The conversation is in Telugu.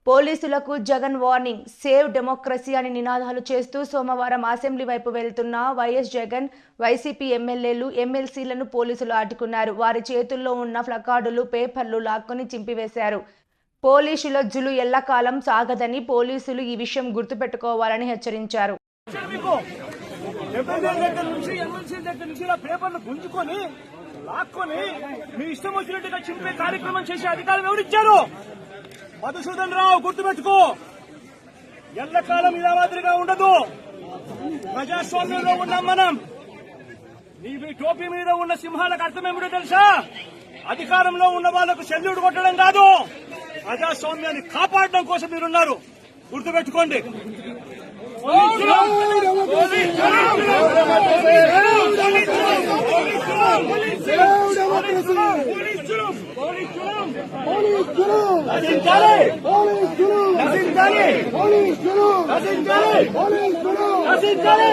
పోలీసులకు జగన్ వార్నింగ్, సేవ్ డెమోక్రసీ అని నినాదాలు చేస్తూ సోమవారం అసెంబ్లీ వైపు వెళ్తున్న వైఎస్ జగన్, వైసీపీ ఎమ్మెల్యేలు, ఎమ్మెల్సీలను పోలీసులు అడ్డుకున్నారు. వారి చేతుల్లో ఉన్న ప్లకార్డులు, పేపర్లు లాక్కొని చింపివేశారు. పోలీసుల జులు ఎల్లకాలం సాగదని పోలీసులు ఈ విషయం గుర్తుపెట్టుకోవాలని హెచ్చరించారు. మధుసూదన్ రావు గుర్తుపెట్టుకో, ఎల్లకాలం ఇలా మాదిరిగా ఉండదు. ప్రజాస్వామ్యంలో ఉన్నాం మనం. నీ టోపీ మీద ఉన్న సింహాలకు అర్థమేమిటో తెలుసా? అధికారంలో ఉన్న వాళ్లకు సెల్యూట్ కొట్టడం కాదు, ప్రజాస్వామ్యాన్ని కాపాడడం కోసం మీరున్నారు. గుర్తుపెట్టుకోండి. నశించాలి.